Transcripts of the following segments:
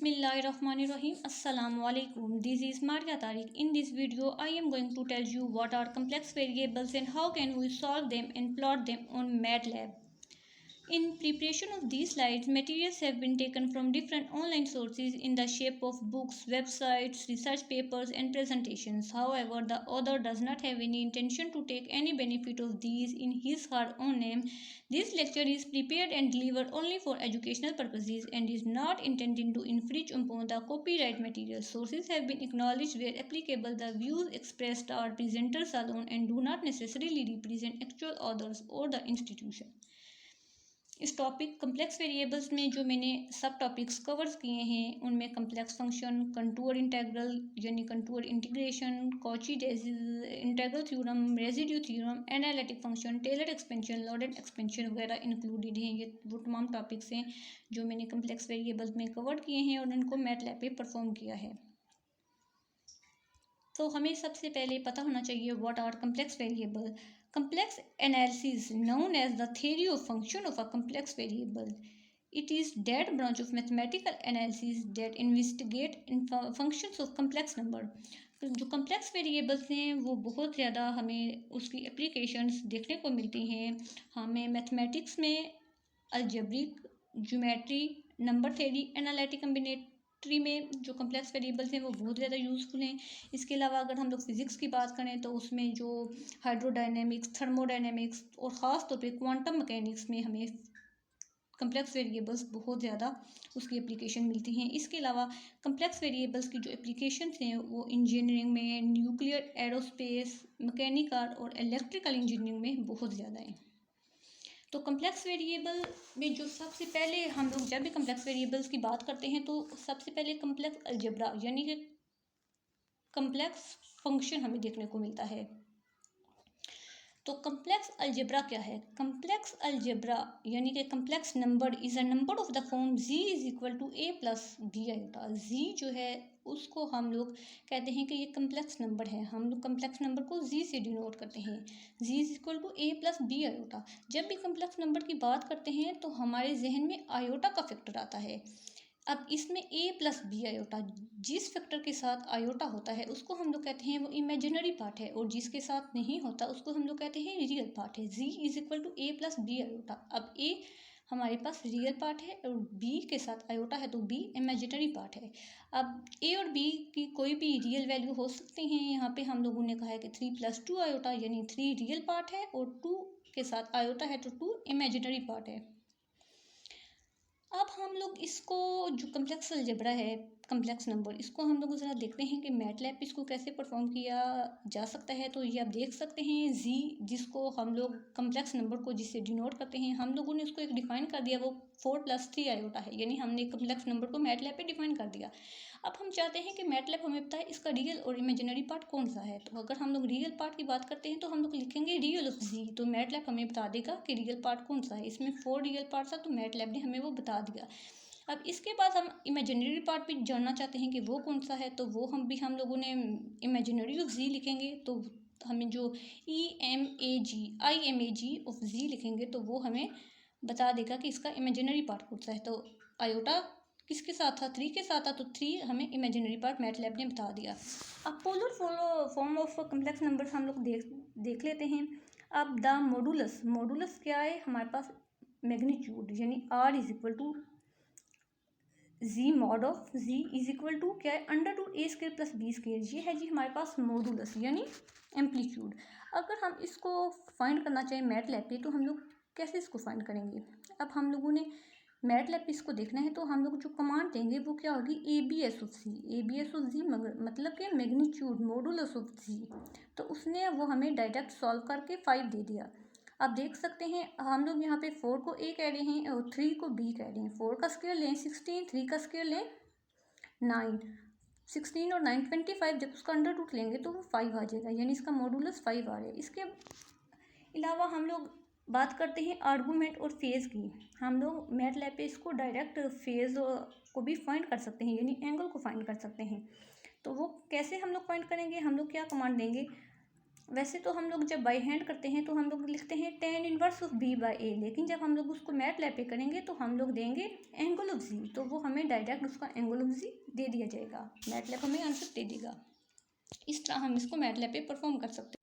Bismillahirrahmanirrahim. Assalamu alaikum. This is Maria Tariq. In this video, I am going to tell you what are complex variables and how can we solve them and plot them on MATLAB. In preparation of these slides, materials have been taken from different online sources in the shape of books, websites, research papers, and presentations. However, the author does not have any intention to take any benefit of these in his or her own name. This lecture is prepared and delivered only for educational purposes and is not intended to infringe upon the copyright material. Sources have been acknowledged where applicable. The views expressed are presenters alone and do not necessarily represent actual authors or the institution. इस topic complex variables में जो मैंने सब topics covers किए हैं उनमें complex function, contour integral यानी contour integration, Cauchy integral theorem, residue theorem, analytic function, Taylor expansion, Laurent expansion वगैरह इंक्लूडेड हैं। ये वो तमाम टॉपिक्स हैं जो मैंने कम्प्लेक्स वेरिएबल्स में कवर किए हैं और उनको मैटलैब पे परफॉर्म किया है। तो हमें सबसे पहले पता होना चाहिए what are complex variable. Complex analysis, known as the theory of function of a complex variable. It is that branch of mathematical analysis that investigate functions of complex number. जो complex variables हैं वो बहुत ज़्यादा हमें उसकी applications देखने को मिलती हैं. हमें mathematics में algebraic, geometry, number theory, analytic combinatorial में जो कम्प्लेक्स वेरिएबल्स हैं वो बहुत ज़्यादा यूज़फुल हैं. इसके अलावा अगर हम लोग फिज़िक्स की बात करें तो उसमें जो हाइड्रोडायनेमिक्स, थर्मोडायनेमिक्स और ख़ास तौर पे क्वांटम मैकेनिक्स में हमें कम्प्लेक्स वेरिएबल्स बहुत ज़्यादा उसकी एप्लीकेशन मिलती हैं. इसके अलावा कम्प्लेक्स वेरिएबल्स की जो एप्लीकेशंस हैं वो इंजीनियरिंग में, न्यूक्लियर, एरोस्पेस, मैकेनिकल और इलेक्ट्रिकल इंजीनियरिंग में बहुत ज़्यादा हैं. तो कम्प्लेक्स वेरिएबल में जो सबसे पहले हम लोग जब भी कम्प्लेक्स वेरिएबल्स की बात करते हैं तो सबसे पहले कम्प्लेक्स अलजेब्रा यानी कि कम्प्लेक्स फंक्शन हमें देखने को मिलता है. तो कम्प्लेक्स अलजेब्रा क्या है? कम्प्लेक्स अलजेब्रा यानी कि complex number is a number of the form z is equal to a plus b iota. z जो है उसको हम लोग कहते हैं कि ये कम्प्लेक्स नंबर है. हम लोग कम्प्लेक्स नंबर को z से डिनोट करते हैं. z is equal to a plus b iota. जब भी कम्प्लेक्स नंबर की बात करते हैं तो हमारे जहन में आयोटा का फैक्टर आता है. अब इसमें a प्लस बी आयोटा, जिस फैक्टर के साथ आयोटा होता है उसको हम लोग कहते हैं वो इमेजिनरी पार्ट है और जिसके साथ नहीं होता उसको हम लोग कहते हैं रियल पार्ट है. z is equal to a plus b iota. अब a हमारे पास रियल पार्ट है और b के साथ आयोटा है तो b इमेजिनरी पार्ट है. अब a और b की कोई भी रियल वैल्यू हो सकती हैं. यहाँ पे हम लोगों ने कहा है कि 3 प्लस 2 आयोटा यानी 3 रियल पार्ट है और 2 के साथ आयोटा है तो 2 इमेजिनरी पार्ट है. अब हम लोग इसको जो कम्प्लेक्स अलजेब्रा है, कम्प्लेक्स नंबर, इसको हम लोग ज़रा देखते हैं कि मैटलैब पे इसको कैसे परफॉर्म किया जा सकता है. तो ये आप देख सकते हैं z जिसको हम लोग कम्प्लेक्स नंबर को जिससे डिनोट करते हैं हम लोगों ने उसको एक डिफ़ाइन कर दिया, वो 4 प्लस 3 आयोटा है. यानी हमने कम्प्लेक्स नंबर को मैटलैब पे डिफ़ाइन कर दिया. अब हम चाहते हैं कि मैटलैब हमें बताए इसका रियल और इमेजिनरी पार्ट कौन सा है. तो अगर हम लोग रियल पार्ट की बात करते हैं तो हम लोग लिखेंगे रियल ऑफ z. तो मैटलैब हमें बता देगा कि रियल पार्ट कौन सा है. इसमें 4 रियल पार्ट था तो मैटलैब ने हमें वो बता दिया. अब इसके बाद हम इमेजिनरी पार्ट भी जानना चाहते हैं कि वो कौन सा है. तो वो हम लोगों ने इमेजिनरी ऑफ z लिखेंगे तो हमें जो IMAG ऑफ z लिखेंगे तो वो हमें बता देगा कि इसका इमेजिनरी पार्ट कौन सा है. तो आयोटा किसके साथ था? 3 के साथ था तो 3 हमें इमेजिनरी पार्ट मैटलैब ने बता दिया. अब polar form of complex numbers हम लोग देख लेते हैं. अब द मॉडुलस क्या है? हमारे पास मैग्नीट्यूड यानी r is equal to z mod of z is equal to क्या है? Under root a square plus b square. ये है जी हमारे पास मॉडुलस यानी एम्पलीट्यूड. अगर हम इसको फाइंड करना चाहें मैटलैब पे तो हम लोग कैसे इसको फाइंड करेंगे? अब हम लोगों ने मैटलैब पे इसको देखना है तो हम लोग जो कमांड देंगे वो क्या होगी? ABS ऑफ z मतलब कि मैग्नीट्यूड मॉडुलस ऑफ z. तो उसने वो हमें डायरेक्ट सॉल्व करके 5 दे दिया. आप देख सकते हैं हम लोग यहाँ पे 4 को a कह रहे हैं और 3 को b कह रहे हैं. 4 का स्क्वायर लें 16, 3 का स्क्वायर लें 9, 16 और 9 25. जब उसका अंडर रूट लेंगे तो वो 5 आ जाएगा यानी इसका मॉडुलस 5 आ रहा है. इसके अलावा हम लोग बात करते हैं आर्गूमेंट और फेज़ की. हम लोग मैटलैब पे इसको डायरेक्ट फेज़ को भी फाइंड कर सकते हैं यानी एंगल को फाइंड कर सकते हैं. तो वो कैसे हम लोग फाइंड करेंगे? हम लोग क्या कमांड देंगे? वैसे तो हम लोग जब बाई हैंड करते हैं तो हम लोग लिखते हैं tan inverse of b by a, लेकिन जब हम लोग उसको मैटलैब पे करेंगे तो हम लोग देंगे एंगल ऑफ z, तो वो हमें डायरेक्ट उसका एंगल ऑफ z दे दिया जाएगा, मैटलैब हमें आंसर दे देगा। इस तरह हम इसको मैटलैब पे परफॉर्म कर सकते हैं।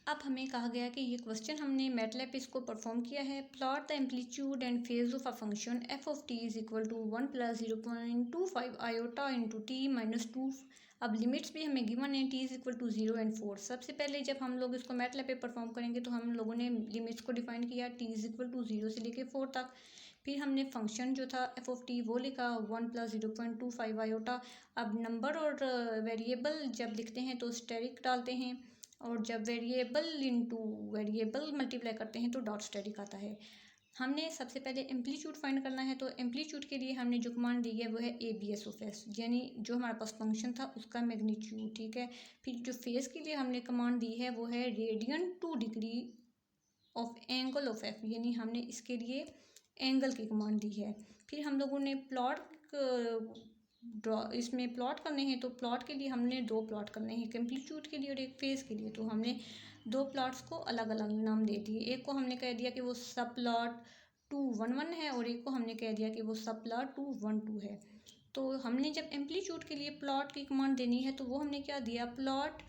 अब हमें कहा गया कि ये क्वेश्चन हमने मैटलैब पे इसको परफॉर्म किया है। Plot the amplitude and phase of a function f of t is equal to 1 + 0.25 iota into t minus 2। अब लिमिट्स भी हमें गिवन है, t is equal to 0 and 4। सबसे पहले जब हम लोग इसको मैटलैब पे परफॉर्म करेंगे तो हम लोगों ने लिमिट्स को डिफाइन किया, टी इज इक्वल टू 0 से लेके 4 तक। फिर हमने फंक्शन जो था एफ ऑफ टी वो लिखा 1 + 0.25 आयोटा। अब नंबर और वेरिएबल जब लिखते हैं तो स्टेरिक डालते हैं, और जब वेरिएबल इंटू वेरिएबल मल्टीप्लाई करते हैं तो डॉट स्टेरिक आता है। हमने सबसे पहले एम्पलीट्यूड फाइंड करना है, तो एम्पलीट्यूड के लिए हमने जो कमांड दी है वो है ABS ऑफ एस, यानी जो हमारे पास फंक्शन था उसका मैग्नीट्यूड, ठीक है। फिर जो फेस के लिए हमने कमांड दी है वो है radian two degree of angle of F, यानी हमने इसके लिए एंगल की कमांड दी है। फिर हम लोगों ने प्लॉट ड्रॉ इसमें प्लॉट करने हैं, तो प्लॉट के लिए हमने 2 प्लॉट करने हैं, एक एम्पलीट्यूड के लिए और एक फेस के लिए। तो हमने 2 प्लॉट्स को अलग अलग नाम दे दिए, एक को हमने कह दिया कि वो सब प्लॉट 211 है और एक को हमने कह दिया कि वो सब प्लॉट 212 है। तो हमने जब एम्पलीट्यूड के लिए प्लॉट की कमांड देनी है तो वो हमने क्या दिया, प्लॉट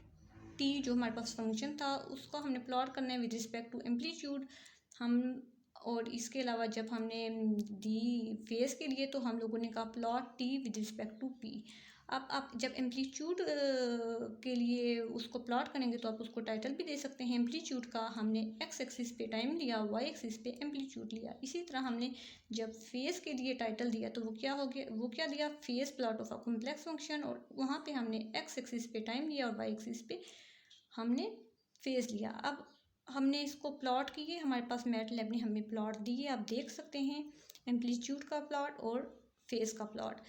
टी जो हमारे पास फंक्शन था उसको हमने प्लॉट करना है विद रिस्पेक्ट टू एम्पलीट्यूड हम। और इसके अलावा जब हमने दी फेस के लिए तो हम लोगों ने कहा plot t with respect to p. अब आप जब एम्पलीट्यूड के लिए उसको प्लॉट करेंगे तो आप उसको टाइटल भी दे सकते हैं एम्पलीट्यूड का। हमने एक्स एक्सिस पे टाइम लिया, वाई एक्सिस पे एम्पलीट्यूड लिया। इसी तरह हमने जब फेस के लिए टाइटल दिया तो वो क्या हो गया, वो क्या दिया, face plot of a complex function, और वहाँ पे हमने एक्स एक्सिस पे टाइम लिया और वाई एक्सिस पे हमने फेस लिया। अब हमने इसको प्लॉट किए, हमारे पास मैटलैब ने हमें प्लॉट दिए, आप देख सकते हैं एम्पलीट्यूड का प्लॉट और फेस का प्लॉट।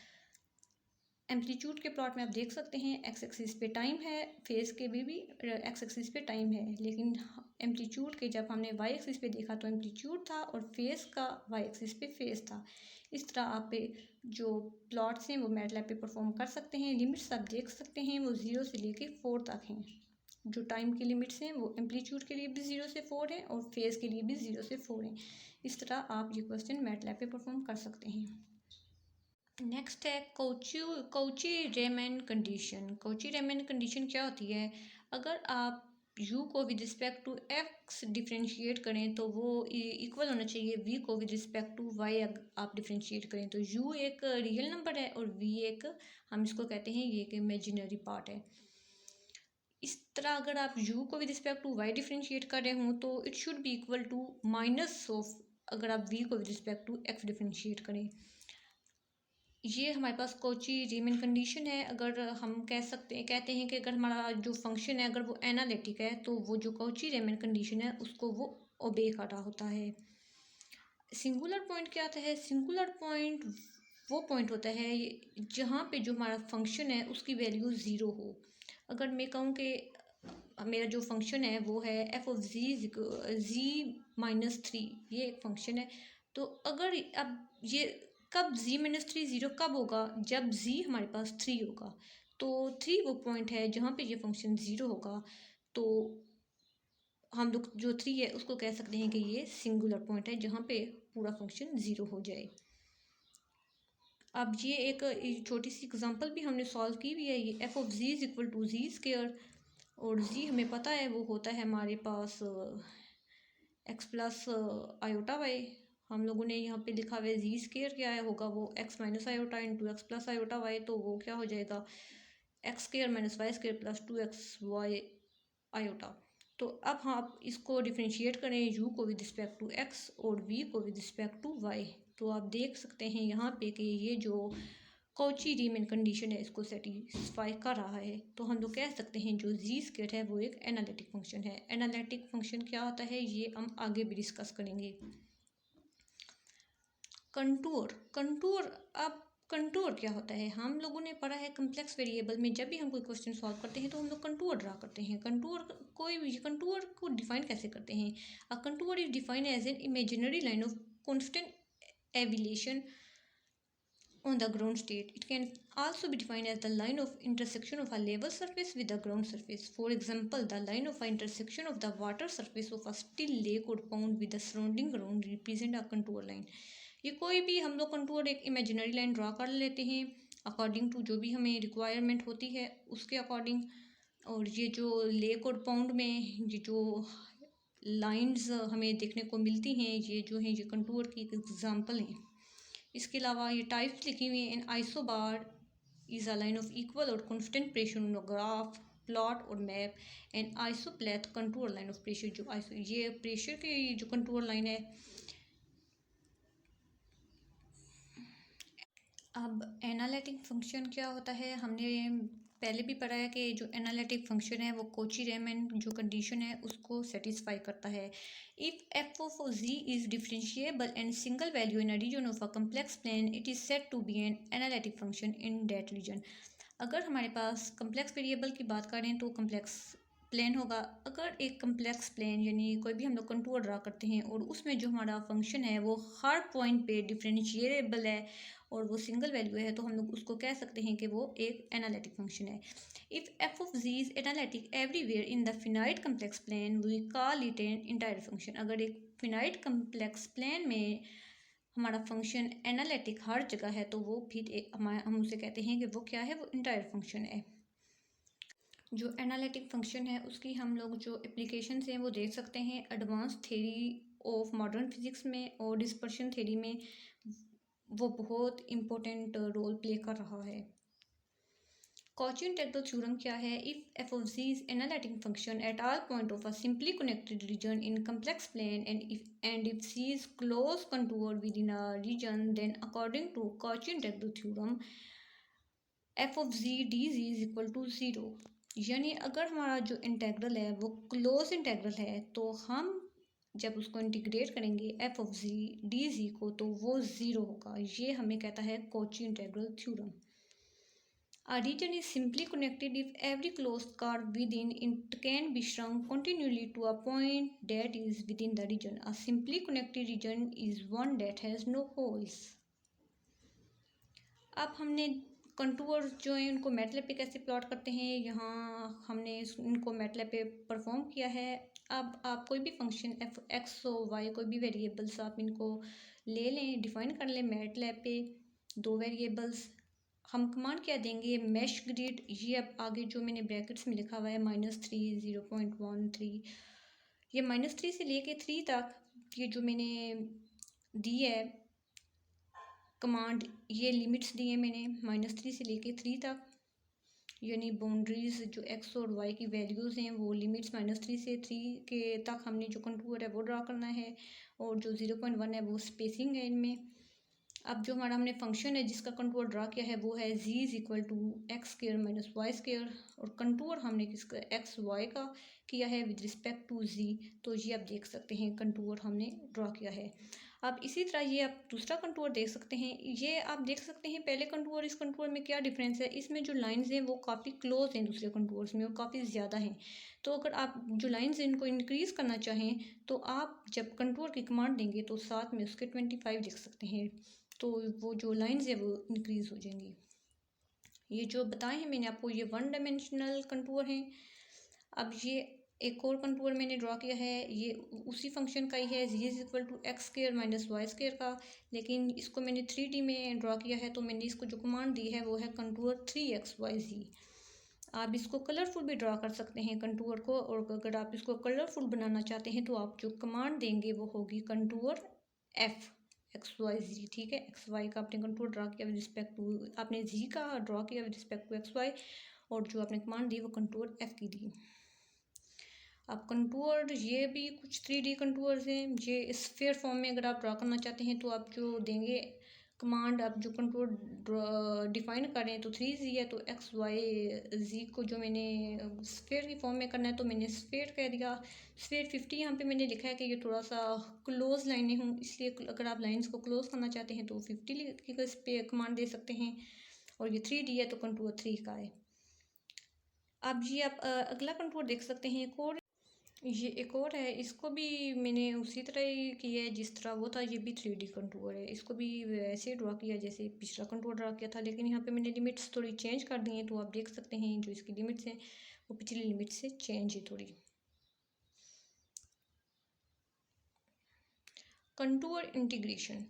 एम्पलीट्यूड के प्लॉट में आप देख सकते हैं एक्स एक्सिस पे टाइम है, फेस के भी एक्स एक्सिस पे टाइम है, लेकिन एम्पलीट्यूड के जब हमने वाई एक्सिस पे देखा तो एम्पलीट्यूड था और फेस का वाई एक्सिस पे फेस था। इस तरह आप जो प्लॉट्स हैं वो मैटलैब पे परफॉर्म कर सकते हैं। लिमिट्स आप देख सकते हैं वो 0 से लेके 4 तक हैं। जो टाइम की लिमिट्स हैं वो एम्पलीट्यूड के लिए भी 0 से 4 है और फेस के लिए भी 0 से 4 है। इस तरह आप ये क्वेश्चन मैटलैब पे परफॉर्म कर सकते हैं। नेक्स्ट है Cauchy Riemann condition. Cauchy Riemann condition क्या होती है, अगर आप u को with respect to x differentiate करें तो वो इक्वल होना चाहिए v को विद रिस्पेक्ट टू y। आप डिफ्रेंशिएट करें तो u एक रियल नंबर है और v एक, हम इसको कहते हैं ये एक इमेजिनरी पार्ट है। इस तरह अगर आप u को with respect to y differentiate कर रहे हों तो it should be equal to minus of अगर आप v को with respect to x differentiate करें। ये हमारे पास कौची रीमैन कंडीशन है। अगर हम कहते हैं कि अगर हमारा जो फंक्शन है अगर वो एनालिटिक है तो वो जो कौची रीमैन कंडीशन है उसको वो ओबे कर रहा होता है। सिंगुलर पॉइंट क्या होता है, सिंगुलर पॉइंट वो पॉइंट होता है जहाँ पे जो हमारा फंक्शन है उसकी वैल्यू 0 हो। अगर मैं कहूँ कि मेरा जो फंक्शन है वो है एफ ऑफ z-3, ये एक फंक्शन है। तो अगर अब ये कब z-3 0 कब होगा, जब z हमारे पास 3 होगा। तो 3 वो पॉइंट है जहाँ पे ये फंक्शन 0 होगा। तो हम लोग जो 3 है उसको कह सकते हैं कि ये सिंगुलर पॉइंट है जहाँ पे पूरा फंक्शन 0 हो जाए। अब ये एक छोटी सी एग्जांपल भी हमने सॉल्व की हुई है। ये f of z is equal to z² और z हमें पता है वो होता है हमारे पास x प्लस आयोटा वाई। हम लोगों ने यहाँ पे लिखा हुआ है z² क्या है होगा वो x minus iota into x plus iota y, तो वो क्या हो जाएगा x² minus y² plus 2xy iota. तो अब आप इसको डिफ्रेंशिएट करें u को विद रिस्पेक्ट टू x और v को विद रिस्पेक्ट टू y, तो आप देख सकते हैं यहाँ पे कि ये जो कौची रीमैन कंडीशन है इसको सेटिस्फाई कर रहा है। तो हम लोग कह सकते हैं जो z² है वो एक एनालिटिक फंक्शन है। एनालिटिक फंक्शन क्या होता है ये हम आगे भी डिस्कस करेंगे। कंटूर अब कंटूर क्या होता है, हम लोगों ने पढ़ा है कम्प्लेक्स वेरिएबल में जब भी हम कोई क्वेश्चन सॉल्व करते हैं तो हम लोग कंटूर ड्रा करते हैं। कंटूर को डिफाइन कैसे करते हैं, a contour is defined as an imaginary line of constant elevation on the ground state. It can also be defined as the line of intersection of a level surface with the ground surface. For example, the line of intersection of the water surface of a still lake or pond with the surrounding ground represent a contour line. ये कोई भी हम लोग contour एक imaginary line draw कर लेते हैं according to जो भी हमें रिक्वायरमेंट होती है उसके अकॉर्डिंग। और ये जो लेक और पॉन्ड में ये जो लाइंस हमें देखने को मिलती हैं ये जो हैं ये कंटूर की एक एग्जांपल हैं। इसके अलावा ये टाइप्स लिखी हुई हैं। An isobar is a line of equal or constant pressure on graph plot or map. An isopleth contour line of pressure जो ये प्रेशर की जो कंटूर लाइन है। अब एनालिटिक फंक्शन क्या होता है, हमने पहले भी पढ़ा है कि जो एनालिटिक फंक्शन है वो कोची रीमैन जो कंडीशन है उसको सेटिस्फाई करता है। If f of z is differentiable and single value in a region of a complex plane it is said to be an analytic function in that region. अगर हमारे पास complex variable की बात करें तो कम्प्लेक्स प्लेन होगा। अगर एक complex plane यानी कोई भी हम लोग कंटूर ड्रा करते हैं और उसमें जो हमारा फंक्शन है वो हर पॉइंट पे डिफरेंशिएबल है और वो सिंगल वैल्यू है तो हम लोग उसको कह सकते हैं कि वो एक एनालिटिक फंक्शन है। If f of z is analytic everywhere in the finite complex plane we call it an entire function. अगर एक फिनाइट कम्प्लेक्स प्लेन में हमारा फंक्शन एनालिटिक हर जगह है तो वो फिर हम उसे कहते हैं कि वो क्या है, वो इंटायर फंक्शन है। जो एनालिटिक फंक्शन है उसकी हम लोग जो एप्लीकेशन हैं वो देख सकते हैं advance theory of modern physics में और डिस्पर्शन थ्योरी में वो बहुत इम्पोर्टेंट रोल प्ले कर रहा है। कॉची-इंटेग्रल थ्योरम क्या है? If f of z is analytic function at all point of a simply connected region in complex plane and if c is close contour within a region then according to Cauchy integral theorem f of z d z is equal to zero. यानी अगर हमारा जो integral है वो close integral है तो हम जब उसको इंटीग्रेट करेंगे एफ ऑफ जी डी जी को तो वो ज़ीरो होगा। ये हमें कहता है Cauchy integral theorem. A region is simply connected if every closed curve within it can be shrunk continually to a point that is within the region. A simply connected region is one that has no holes. अब हमने contour जो है उनको MATLAB पे कैसे plot करते हैं, यहाँ हमने इनको मैटलैब पे परफॉर्म किया है। अब आप कोई भी फंक्शन एफ एक्स और वाई कोई भी वेरिएबल्स आप इनको ले लें, डिफाइन कर लें मैटलैब पे दो वेरिएबल्स। हम कमांड क्या देंगे, मैश ग्रिड। ये अब आगे जो मैंने ब्रैकेट्स में लिखा हुआ है -3 0.13, ये -3 से लेके 3 तक ये जो मैंने दी है कमांड, ये लिमिट्स दी हैं मैंने -3 से लेके 3 तक। यानी बाउंड्रीज जो एक्स और वाई की वैल्यूज़ हैं वो लिमिट्स -3 से 3 के तक हमने जो कंटूर है वो ड्रा करना है और जो 0.1 है वो स्पेसिंग है इनमें। अब जो हमारा हमने फंक्शन है जिसका कंटूर ड्रा किया है वो है z is equal to x square minus y square और कंटूर हमने किसका एक्स वाई का किया है विद रिस्पेक्ट टू z। तो ये आप देख सकते हैं कंटूर हमने ड्रा किया है। अब इसी तरह ये आप दूसरा कंटूर देख सकते हैं। ये आप देख सकते हैं पहले कंटूर इस कंटूर में क्या डिफरेंस है, इसमें जो लाइंस हैं वो काफ़ी क्लोज हैं दूसरे कंटूर्स में और काफ़ी ज़्यादा हैं। तो अगर आप जो लाइंस हैं इनको इंक्रीज़ करना चाहें तो आप जब कंटूर की कमांड देंगे तो साथ में उसके 25 लिख सकते हैं, तो वो जो लाइंस है वो इंक्रीज़ हो जाएंगी। ये जो बताए हैं मैंने आपको ये 1 डायमेंशनल कंटूर हैं। अब ये एक और कंटूर मैंने ड्रॉ किया है, ये उसी फंक्शन का ही है z is equal to x square minus y square का, लेकिन इसको मैंने 3D में ड्रॉ किया है। तो मैंने इसको जो कमांड दी है वो है कंटूर 3xyz। आप इसको कलरफुल भी ड्रॉ कर सकते हैं कंटूर को, और अगर आप इसको कलरफुल बनाना चाहते हैं तो आप जो कमांड देंगे वो होगी कंटूर f XYZ। ठीक है, एक्स वाई का आपने कंटूर ड्रा किया विद रिस्पेक्ट टू, आपने जी का ड्रॉ किया with respect to x Y और जो आपने कमांड दी वो कंटूर एफ की दी। अब कंटूर ये भी कुछ 3D कंटूर्स हैं। ये स्फीयर फॉर्म में अगर आप ड्रा करना चाहते हैं तो आप जो देंगे कमांड, आप जो कंटूर डिफाइन करें तो 3z है, तो एक्स वाई जी को जो मैंने स्फीयर की फॉर्म में करना है तो मैंने स्फीयर कह दिया। स्फीयर 50 यहाँ पे मैंने लिखा है कि ये थोड़ा सा क्लोज लाइनें हूँ, इसलिए अगर आप लाइंस को क्लोज करना चाहते हैं तो 50 की इस पे कमांड दे सकते हैं। और ये 3D है तो कंटूर 3 का है। अब ये आप अगला कंटूर देख सकते हैं एक और। ये एक और है, इसको भी मैंने उसी तरह ही किया है जिस तरह वो था। ये भी 3D कंटूर है, इसको भी वैसे ड्रा किया जैसे पिछला कंटूर ड्रा किया था, लेकिन यहाँ पे मैंने लिमिट्स थोड़ी चेंज कर दी हैं। तो आप देख सकते हैं जो इसकी लिमिट्स हैं वो पिछली लिमिट से चेंज है थोड़ी। Contour integration.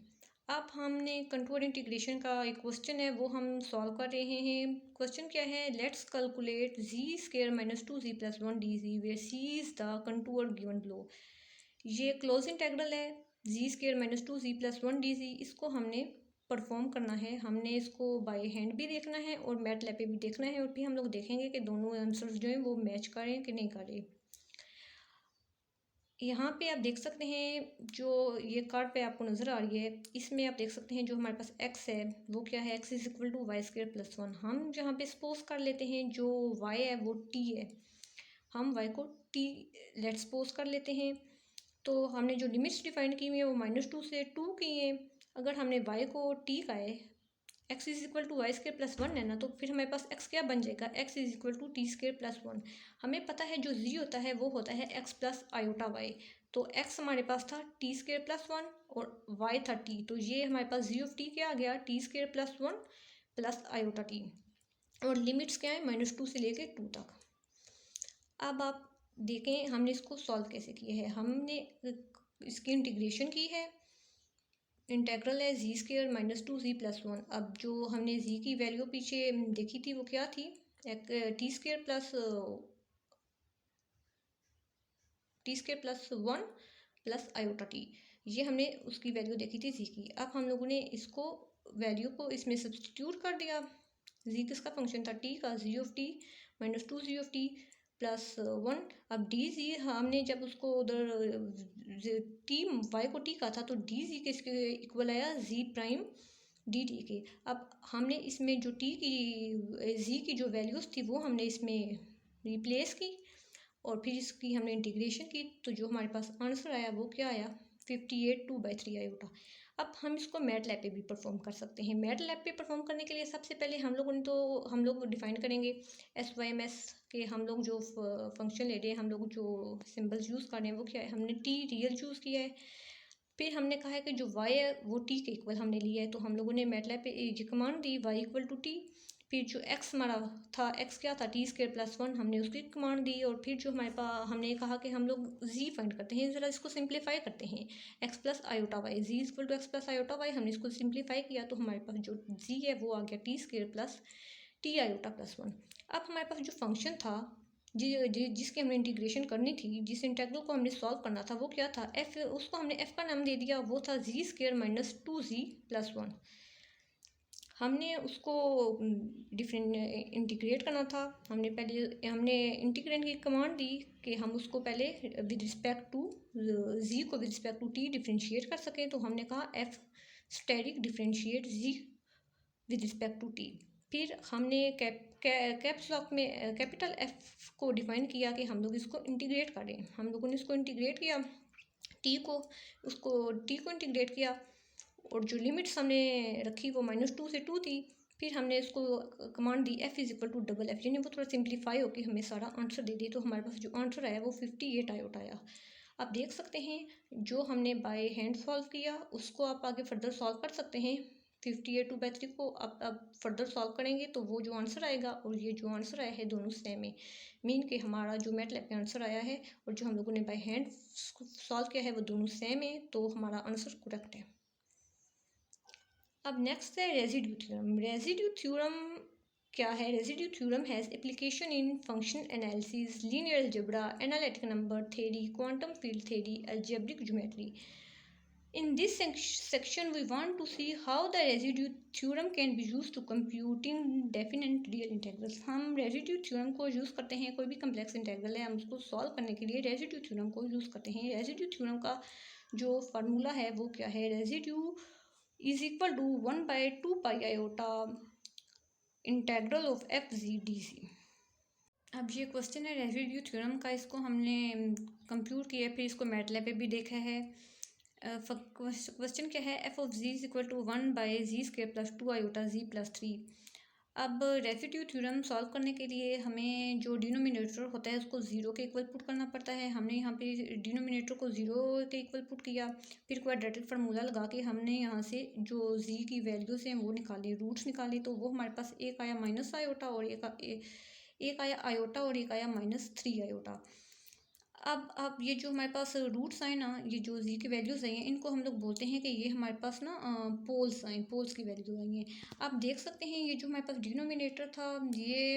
अब हमने कंटूर इंटीग्रेशन का एक क्वेश्चन है वो हम सॉल्व कर रहे हैं। क्वेश्चन क्या है, let's calculate z square minus 2z plus 1 dz where c is the contour given below. ये क्लोज इंटेग्रल है, z square minus 2z plus 1 dz। इसको हमने परफॉर्म करना है, हमने इसको बाय हैंड भी देखना है और मैटलैब पे भी देखना है, और फिर हम लोग देखेंगे कि दोनों आंसर्स जो हैं वो मैच करें कि नहीं करें। यहाँ पे आप देख सकते हैं जो ये कार्ड पे आपको नज़र आ रही है, इसमें आप देख सकते हैं जो हमारे पास x है वो क्या है, x is equal to y square plus 1। हम जहाँ पे सपोज कर लेते हैं जो y है वो t है, हम y को t लेट सपोज कर लेते हैं। तो हमने जो लिमिट्स डिफाइन की हुई है वो -2 से 2 की हैं। अगर हमने y को t का है, x is equal to y square plus 1 है ना, तो फिर हमारे पास x क्या बन जाएगा, x is equal to t square plus 1। हमें पता है जो z होता है वो होता है x प्लस आयोटा वाई। तो x हमारे पास था टी स्क्र प्लस 1 और y था t, तो ये हमारे पास z ऑफ t क्या आ गया, T square plus 1 plus iota t। और लिमिट्स क्या है, -2 से लेके 2 तक। अब आप देखें हमने इसको सॉल्व कैसे किया है। हमने इसकी इंटीग्रेशन की है, इंटेग्रल है जी स्क्र माइनस 2z प्लस 1। अब जो हमने z की वैल्यू पीछे देखी थी वो क्या थी, एक T square plus 1 plus iota T. ये हमने उसकी वैल्यू देखी थी z की। अब हम लोगों ने इसको वैल्यू को इसमें सब्सटीट्यूट कर दिया। z किसका फंक्शन था, t का, z of t minus 2z of t plus 1। अब डी जी हमने जब उसको उधर टी वाई को टी का था तो डी जी किसके इक्वल आया, जी प्राइम डी टी के। अब हमने इसमें जो टी की जी की जो वैल्यूज़ थी वो हमने इसमें रिप्लेस की और फिर इसकी हमने इंटीग्रेशन की, तो जो हमारे पास आंसर आया वो क्या आया, 58 2/3 आयोटा। अब हम इसको मैट लैब पे भी परफॉर्म कर सकते हैं। मैट लैब पे परफॉर्म करने के लिए सबसे पहले हम लोग डिफाइन करेंगे SYMS के। हम लोग जो फंक्शन ले रहे हैं, हम लोग जो सिंबल्स यूज़ कर रहे हैं वो क्या है, हमने टी रियल चूज़ किया है। फिर हमने कहा है कि जो y है वो t के इक्वल हमने लिया है, तो हम लोगों ने मैटलैब पे ये कमांड दी y इक्वल टू टी। फिर जो x हमारा था, x क्या था, टी स्क्र प्लस 1, हमने उसकी कमांड दी। और फिर जो हमारे पास हमने कहा कि हम लोग z फाइंड करते हैं, ज़रा इसको सिंप्लीफाई करते हैं, x plus iota y, z equal to x plus iota y. हमने इसको सिंप्लीफाई किया तो हमारे पास जो z है वो आ गया T square plus T iota plus 1। अब हमारे पास जो फंक्शन था जिसकी हमने इंटीग्रेशन करनी थी, जिस इंटेग्रल को हमने सॉल्व करना था वो क्या था, f, उसको हमने f का नाम दे दिया, वो था जी स्क्र माइनस 2z प्लस 1। हमने उसको डिफरेंट इंटीग्रेट करना था। हमने इंटीग्रेंट की कमांड दी कि हम उसको पहले विद रिस्पेक्ट टू z को with respect to t differentiate कर सकें। तो हमने कहा f asterisk differentiate z with respect to t। फिर हमने कैप्स लॉक में कैपिटल F को डिफाइन किया कि हम लोग इसको इंटीग्रेट करें। हम लोगों ने इसको इंटीग्रेट किया, t को इंटीग्रेट किया, और जो लिमिट्स हमने रखी वो -2 से 2 थी। फिर हमने इसको कमांड दी f is equal to double f, यानी वो थोड़ा सिंप्लीफाई होकर हमें सारा आंसर दे दी। तो हमारे पास जो आंसर आया वो 58 आयोटा आया। आप देख सकते हैं जो हमने बाय हैंड सॉल्व किया उसको आप आगे फर्दर सॉल्व कर सकते हैं। 58 2/3 को अब फर्दर सॉल्व करेंगे तो वो जो आंसर आएगा और ये जो आंसर आया है दोनों सेम है। मीन कि हमारा जो मैटलैब में आंसर आया है और जो हम लोगों ने बाय हैंड सॉल्व किया है वो दोनों सेम है, तो हमारा आंसर करेक्ट है। अब नेक्स्ट है रेजिड्यू थ्योरम। रेजिड्यू थ्योरम क्या है, residue theorem has application in function analysis, linear algebra, analytic number theory, quantum field theory, algebraic geometry. In this section, we want to see how the residue theorem can be used to computing definite real integrals. हम residue theorem को use करते हैं, कोई भी complex integral है हम उसको solve करने के लिए residue theorem को यूज़ करते हैं। residue theorem का जो फार्मूला है वो क्या है, residue is equal to 1/2 pi iota integral of f z dz। अब ये क्वेश्चन है रेजिड्यू थ्योरम का, इसको हमने कंप्यूट किया, फिर इसको मैटलैब पे भी देखा है। क्वेश्चन क्या है, f of z is equal to 1/z² plus 2 iota z plus 3। अब रेसिड्यू थ्योरम सॉल्व करने के लिए हमें जो डिनोमिनेटर होता है उसको ज़ीरो के इक्वल पुट करना पड़ता है। हमने यहाँ पे डिनोमिनेटर को ज़ीरो के इक्वल पुट किया, फिर क्वाड्रेटिक फार्मूला लगा के हमने यहाँ से जो जी की वैल्यूज़ हैं वो निकाली, रूट्स निकाली, तो वो हमारे पास एक आया माइनस आयोटा और एक आया आयोटा और एक आया -3 आयोटा। अब ये जो हमारे पास रूट्स आए ना, ये जो जी की वैल्यूज़ आई हैं, इनको हम लोग बोलते हैं कि ये हमारे पास ना पोल्स आए, पोल्स की वैल्यू आई हैं। आप देख सकते हैं ये जो हमारे पास डिनोमिनेटर था, ये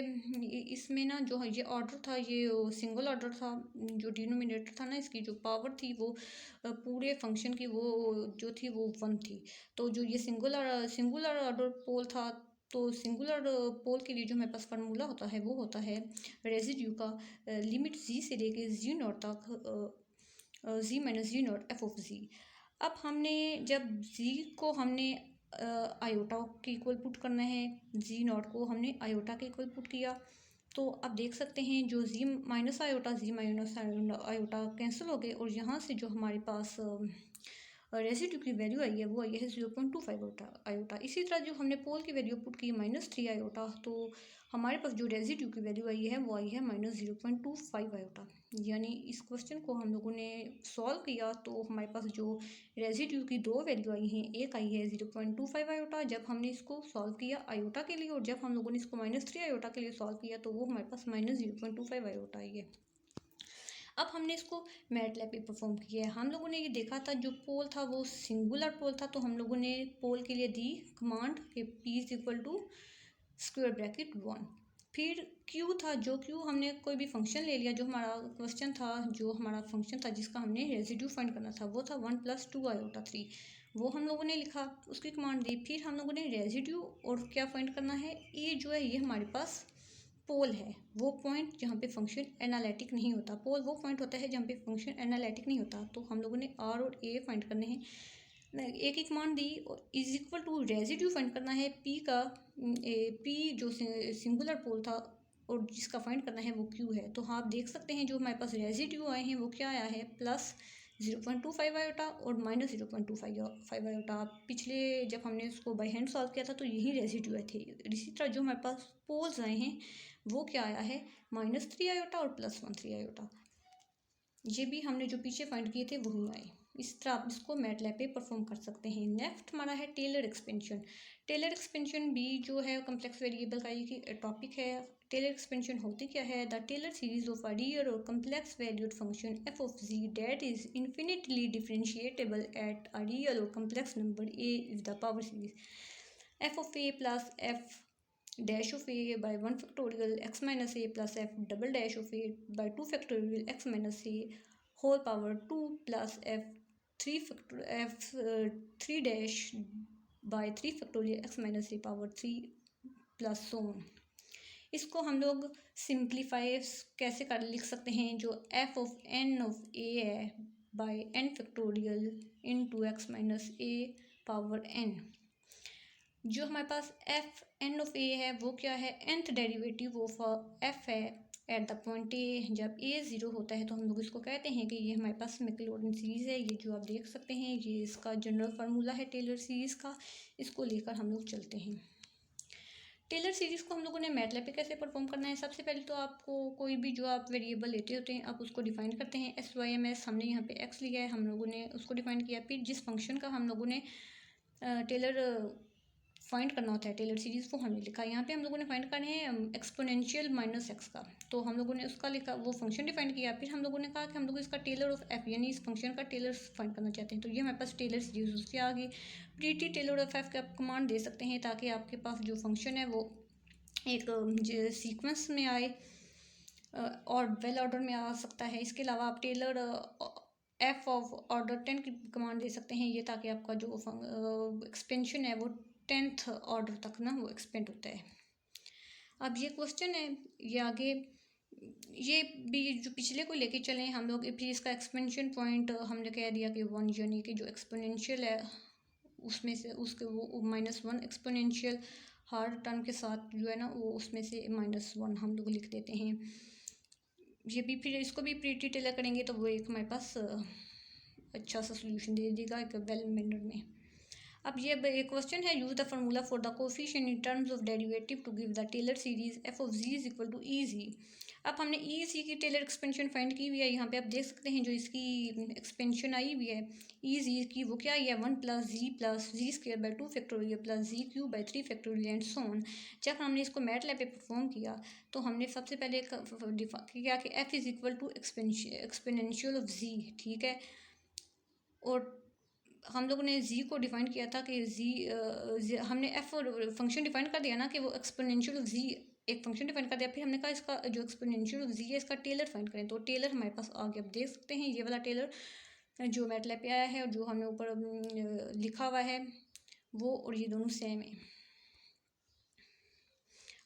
इसमें ना जो है ये ऑर्डर था, ये सिंगल ऑर्डर था। जो डिनोमिनेटर था ना, इसकी जो पावर थी वो पूरे फंक्शन की वो जो थी वो 1 थी। तो जो ये सिंगुलर ऑर्डर पोल था, तो सिंगुलर पोल के लिए जो हमारे पास फार्मूला होता है वो होता है रेजिड्यू का लिमिट जी से लेके जी नॉट तक, z minus z naught f of z. अब हमने जब जी को हमने आयोटा के इक्वल पुट करना है, जी नॉट को हमने आयोटा के इक्वल पुट किया, तो आप देख सकते हैं जो जी माइनस आयोटा कैंसिल हो गए और यहाँ से जो हमारे पास रेसिड्यू की वैल्यू आई है वो आई है 0.25 आयोटा। इसी तरह जो हमने पोल की वैल्यू पुट की -3 आयोटा, तो हमारे पास जो रेसिड्यू की वैल्यू आई है वो आई है -0.25 आयोटा। यानी इस क्वेश्चन को हम लोगों ने सॉल्व किया तो हमारे पास जो रेसिड्यू की दो वैल्यू आई हैं, एक आई है 0.25 आयोटा जब हमने इसको सॉल्व किया आयोटा के लिए, और जब हम लोगों ने इसको -3 आयोटा के लिए सॉल्व किया तो वो हमारे पास -0.25 आयोटा आई है। अब हमने इसको मैटलैब पे परफॉर्म किया है। हम लोगों ने ये देखा था जो पोल था वो सिंगुलर पोल था, तो हम लोगों ने पोल के लिए दी कमांड कि p is equal to square bracket 1। फिर q था, जो q हमने कोई भी फंक्शन ले लिया, जो हमारा क्वेश्चन था, जो हमारा फंक्शन था जिसका हमने रेजिड्यू फाइंड करना था वो था 1 + 2 आयोटा 3, वो हम लोगों ने लिखा, उसकी कमांड दी। फिर हम लोगों ने रेजिड्यू और क्या फाइंड करना है, ये जो है ये हमारे पास पोल है, वो पॉइंट जहाँ पे फंक्शन एनालिटिक नहीं होता। पोल वो पॉइंट होता है जहाँ पे फंक्शन एनालिटिक नहीं होता। तो हम लोगों ने आर और ए फाइंड करने हैं। एक ही कमांड दी, is equal to residue find करना है पी का, पी जो सिंगुलर पोल था और जिसका फाइंड करना है वो क्यू है। तो हाँ, आप देख सकते हैं जो हमारे पास रेजिड्यू आए हैं वो क्या आया है, +0.25 आयोटा और -0.25 आयोटा। पिछले जब हमने उसको बाई हैंड सॉल्व किया था तो यही रेजिड्यू आए थे। इसी तरह जो हमारे पास पोल्स आए हैं वो क्या आया है, -3 आयोटा और +1 आयोटा। ये भी हमने जो पीछे फाइंड किए थे वही आए। इस तरह आप इसको मैटलैब पे परफॉर्म कर सकते हैं। नेक्स्ट हमारा है टेलर एक्सपेंशन। टेलर एक्सपेंशन भी जो है कम्प्लेक्स वेरिएबल का एक टॉपिक है। टेलर एक्सपेंशन होती क्या है, the Taylor series of a real or complex valued function f of z that is infinitely differentiable at a real or complex number a is the power series f of a plus f dash of a by 1 factorial x minus a plus f double dash of a by 2 factorial x minus a whole power 2 plus f 3 dash by 3 factorial x minus a power 3 plus so on। इसको हम लोग simplify कैसे कर लिख सकते हैं, जो f of n of a है by n factorial into x minus a power n। जो हमारे पास एफ एन ऑफ ए है वो क्या है, nth डेरिवेटिव ऑफ एफ है एट द पॉइंट ए। जब ए ज़ीरो होता है तो हम लोग इसको कहते हैं कि ये हमारे पास मैक्लॉरिन सीरीज़ है। ये जो आप देख सकते हैं ये इसका जनरल फार्मूला है टेलर सीरीज़ का। इसको लेकर हम लोग चलते हैं। टेलर सीरीज़ को हम लोगों ने मैटलैब पे कैसे परफॉर्म करना है, सबसे पहले तो आपको कोई भी जो आप वेरिएबल लेते होते हैं आप उसको डिफाइन करते हैं। एस वाई एम एस हमने यहाँ पे एक्स लिया है, हम लोगों ने उसको डिफाइन किया। फिर जिस फंक्शन का हम लोगों ने टेलर फाइंड करना होता है, टेलर सीरीज़ वो हमने लिखा। यहाँ पे हम लोगों ने फाइंड करने हैं एक्सपोनेंशियल -x का, तो हम लोगों ने उसका लिखा, वो फंक्शन डिफाइन किया। फिर हम लोगों ने कहा कि हम लोग इसका टेलर ऑफ एफ यानी इस फंक्शन का टेलर फाइंड करना चाहते हैं, तो ये हमारे पास टेलर सीरीज। उसके आगे प्रीटी टेलर ऑफ एफ का आप कमांड दे सकते हैं ताकि आपके पास जो फंक्शन है वो एक सीक्वेंस में आए और वेल ऑर्डर में आ सकता है। इसके अलावा आप टेलर एफ ऑफ ऑर्डर 10 की कमांड दे सकते हैं, ये ताकि आपका जो एक्सपेंशन है वो 10th ऑर्डर तक ना वो एक्सपेंड होता है। अब ये क्वेश्चन है, ये आगे ये भी जो पिछले को लेके चले हम लोग, फिर इसका एक्सपेंशन पॉइंट हमने कह दिया कि 1, यानी कि जो एक्सपोनेंशियल है उसमें से उसके वो -1 एक्सपोनेंशियल हर टर्म के साथ जो है ना वो उसमें से -1 हम लोग लिख देते हैं। ये भी फिर इसको भी प्रीटी टेलर करेंगे तो वो एक हमारे पास अच्छा सा सोल्यूशन दे देगा एक वेल मैनर में। अब ये एक क्वेश्चन है, use the formula for the coefficient in terms of derivative to give the Taylor series f of z is equal to e z. अब हमने ई सी की टेलर एक्सपेंशन फाइंड की हुई है, यहाँ पे आप देख सकते हैं जो इसकी एक्सपेंशन आई हुई है ई जी की, वो क्या आई है 1 plus g square by 2 factorial plus ji cube by 3 factorial and so on. जब हमने इसको मैट लैब पे परफॉर्म किया तो हमने सबसे पहले किया कि f is equal to exponential of z, ठीक है। और हम लोगों ने जी को डिफाइन किया था कि जी हमने एफ और फंक्शन डिफाइन कर दिया ना कि वो एक्सपोनेंशियल ऑफ जी एक फंक्शन डिफाइन कर दिया, फिर हमने कहा इसका जो एक्सपोनेंशियल ऑफ जी है इसका टेलर फाइंड करें। तो टेलर हमारे पास आ गया, आप देख सकते हैं ये वाला टेलर जो मैटलैब पे आया है और जो हमने ऊपर लिखा हुआ है वो, और ये दोनों सेम है।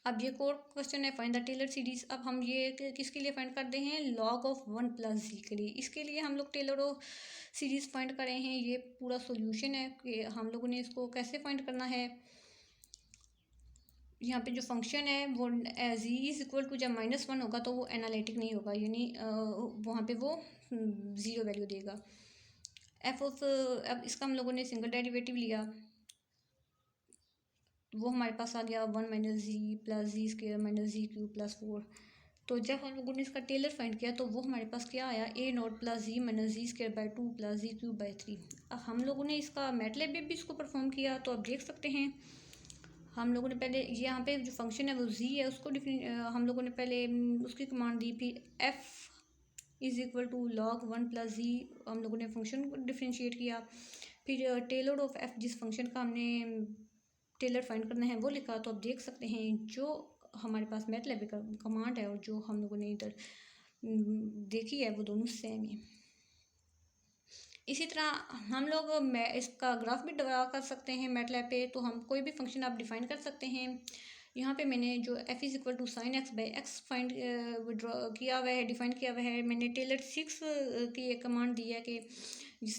अब ये कोर क्वेश्चन है फाइंड द टेलर सीरीज। अब हम ये किसके लिए फाइंड करते हैं, लॉग ऑफ 1 प्लस जी के लिए। इसके लिए हम लोग टेलर ऑफ सीरीज फाइंड करें हैं। ये पूरा सॉल्यूशन है कि हम लोगों ने इसको कैसे फाइंड करना है। यहाँ पे जो फंक्शन है वो जी इज इक्वल टू जब -1 होगा तो वो एनालिटिक नहीं होगा, यानी वहाँ पे वो 0 वैल्यू देगा। एफ ऑफ अब इसका हम लोगों ने सिंगल डेरिवेटिव लिया, वो हमारे पास आ गया 1 minus z plus z square minus z cube plus 4। तो जब हम लोगों ने इसका टेलर फाइंड किया तो वो हमारे पास क्या आया, a naught plus z minus z square by 2 प्लस जी क्यूब बाई 3। अब हम लोगों ने इसका मैटलैब में भी इसको परफॉर्म किया तो आप देख सकते हैं हम लोगों ने पहले यहाँ पे जो फंक्शन है वो जी है उसको हम लोगों ने पहले उसकी कमांड दी, फिर f is equal to log 1 plus z हम लोगों ने फंक्शन को डिफ्रेंशिएट किया, फिर टेलर ऑफ एफ जिस फंक्शन का हमने टेलर फाइंड करना है वो लिखा। तो आप देख सकते हैं जो हमारे पास मैटलैब का कमांड है और जो हम लोगों ने इधर देखी है वो दोनों सेम है। इसी तरह हम लोग इसका ग्राफ भी ड्रा कर सकते हैं मैटलैब पे। तो हम कोई भी फंक्शन आप डिफाइन कर सकते हैं। यहाँ पे मैंने जो f is equal to sine x by x find draw किया हुआ है, डिफाइन किया हुआ है। मैंने टेलर 6 की एक कमांड दी है कि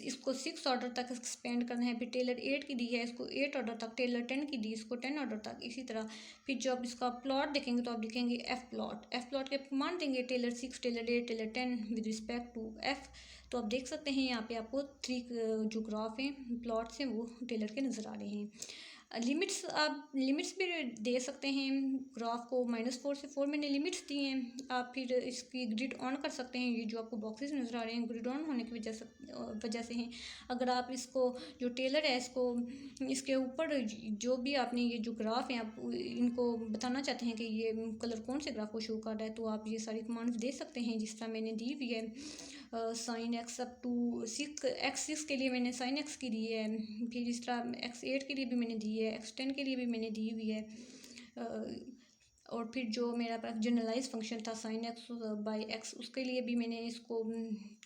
इसको 6 ऑर्डर तक एक्सपेंड करना है, फिर टेलर 8 की दी है, इसको 8 ऑर्डर तक, टेलर 10 की दी, इसको 10 ऑर्डर तक। इसी तरह फिर जब इसका प्लॉट देखेंगे तो आप लिखेंगे एफ प्लॉट के कमांड देंगे Taylor 6 Taylor 8 Taylor 10 with respect to f. तो आप देख सकते हैं यहाँ पे आपको 3 जो ग्राफ हैं प्लॉट्स हैं वो टेलर के नज़र आ रहे हैं। लिमिट्स आप लिमिट्स भी दे सकते हैं ग्राफ को, -4 से 4 मैंने लिमिट्स दी हैं। आप फिर इसकी ग्रिड ऑन कर सकते हैं, ये जो आपको बॉक्सेस नज़र आ रहे हैं ग्रिड ऑन होने की वजह से हैं। अगर आप इसको जो टेलर है इसको इसके ऊपर जो भी आपने ये जो ग्राफ हैं आप इनको बताना चाहते हैं कि ये कलर कौन से ग्राफ को शो कर रहा है तो आप ये सारी कमांड्स दे सकते हैं जिस तरह मैंने दी हुई है। साइन एक्स अप टू 6 के लिए मैंने साइन एक्स की दी है, फिर इस तरह x8 के लिए भी मैंने दी है, x10 के लिए भी मैंने दी हुई है। और फिर जो मेरा पास जनरलाइज फंक्शन था साइन एक्स बाई एक्स उसके लिए भी मैंने इसको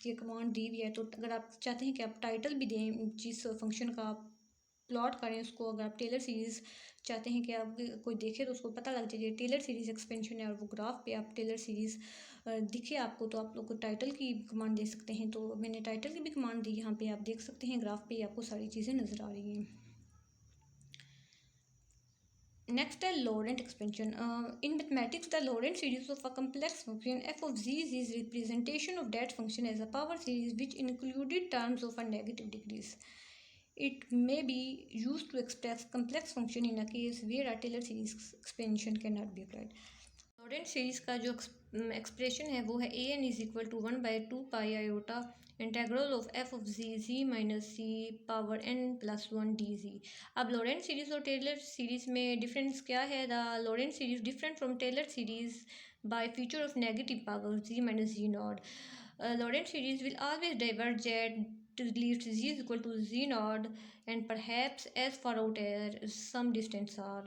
ये कमांड दी हुई है। तो अगर आप चाहते हैं कि आप टाइटल भी दें जिस फंक्शन का आप प्लॉट करें उसको, अगर आप टेलर सीरीज़ चाहते हैं कि आप कोई देखे तो उसको पता लग जाए टेलर सीरीज़ एक्सपेंशन है और वो ग्राफ पे आप टेलर सीरीज़ दिखे आपको, तो आप लोग को टाइटल की कमांड दे सकते हैं। तो मैंने टाइटल की भी कमांड दी, यहाँ पे आप देख सकते हैं ग्राफ पे आपको सारी चीज़ें नज़र आ रही हैं। नेक्स्ट है Laurent expansion. In mathematics the Laurent series of a complex function f of z is representation of that function as a power series which included terms of a negative degrees. It may be used to express complex function in a case where a Taylor series expansion cannot be applied. Laurent series का जो expression है वो है a n is equal to 1/2 pi iota integral of f of z z minus c power n plus 1 d z. अब Laurent series और Taylor series में difference क्या है, the Laurent series different from Taylor series by feature of negative power z minus z naught. Laurent series will always diverge at leaves z is equal to z naught and perhaps as far out as some distance r।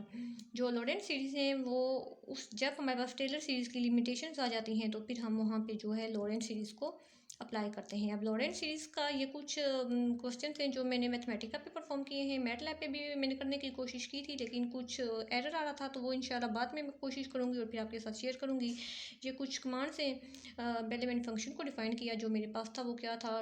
जो Laurent series है वो उस जब हमारे पास Taylor series की limitations आ जाती हैं तो फिर हम वहाँ पे जो है लॉरेंट सीरीज़ को अप्लाई करते हैं। अब लॉरेंट सीरीज़ का ये कुछ क्वेश्चन थे जो मैंने मैथमेटिका पे परफॉर्म किए हैं, मैटलैब पे भी मैंने करने की कोशिश की थी लेकिन कुछ एरर आ रहा था तो वो इंशाल्लाह बाद में मैं कोशिश करूँगी और फिर आपके साथ शेयर करूँगी। ये कुछ कमांड से पहले मैंने फंक्शन को डिफ़ाइन किया जो मेरे पास था वो क्या था,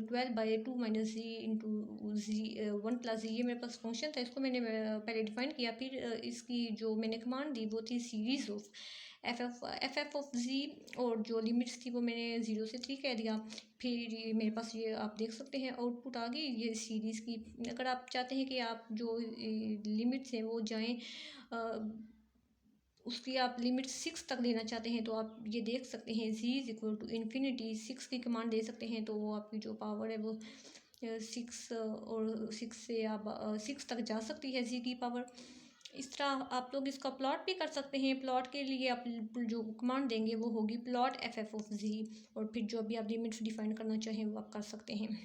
12/2 माइनस जी इंटू जी 1 प्लस जी, ये मेरे पास फंक्शन था, इसको मैंने पहले डिफ़ाइन किया। फिर इसकी जो मैंने कमांड दी वो थी series of f f of z, और जो लिमिट्स थी वो मैंने 0 से 3 कह दिया। फिर ये मेरे पास ये आप देख सकते हैं आउटपुट आ गई ये सीरीज़ की। अगर आप चाहते हैं कि आप जो लिमिट्स हैं वो जाएँ उसकी आप लिमिट 6 तक देना चाहते हैं तो आप ये देख सकते हैं z is equal to infinity 6 की कमांड दे सकते हैं, तो वो आपकी जो पावर है वो 6 और 6 से आप 6 तक जा सकती है z की पावर। इस तरह आप लोग इसका प्लॉट भी कर सकते हैं। प्लॉट के लिए आप जो कमांड देंगे वो होगी plot F f of z, और फिर जो भी आप लिमिट्स डिफाइन करना चाहें वो आप कर सकते हैं।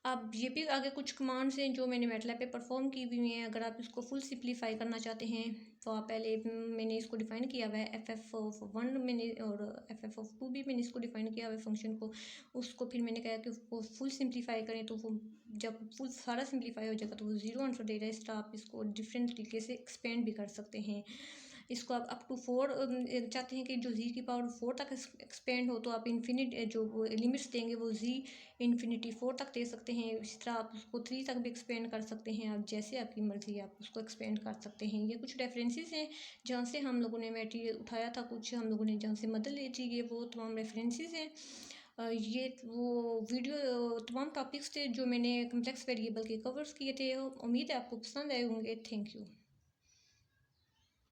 अब ये भी आगे कुछ कमांड्स हैं जो मैंने मैटलैब पे परफॉर्म की हुई हैं। अगर आप इसको फुल सिंप्लीफाई करना चाहते हैं तो आप पहले मैंने इसको डिफ़ाइन किया हुआ है एफ एफ ऑफ 1 मैंने, और एफ एफ ऑफ 2 भी मैंने इसको डिफ़ाइन किया हुआ है फंक्शन को। उसको फिर मैंने कहा कि उसको फुल सिंप्लीफाई करें, तो वो जब फुल सारा सिंप्लीफाई हो जाएगा तो वो 0 आंसर दे रहा है। इस तरह आप इसको डिफरेंट तरीके से एक्सपेंड भी कर सकते हैं। इसको आप अप टू 4 चाहते हैं कि जो जी की पावर 4 तक एक्सपेंड हो, तो आप इन्फिनिट जो लिमिट्स देंगे वो जी इन्फिनिटी 4 तक दे सकते हैं। इसी तरह आप उसको 3 तक भी एक्सपेंड कर सकते हैं। आप जैसे आपकी मर्ज़ी आप उसको एक्सपेंड कर सकते हैं। ये कुछ रेफरेंसेस हैं जहाँ से हम लोगों ने मटेरियल उठाया था, कुछ हम लोगों ने जहाँ से मदद ली थी, ये वो तमाम रेफरेंसेस हैं। ये वो वीडियो तमाम टॉपिक्स थे जो मैंने कम्प्लेक्स वेरिएबल के कवर्स किए थे। उम्मीद है आपको पसंद आए होंगे। Thank you.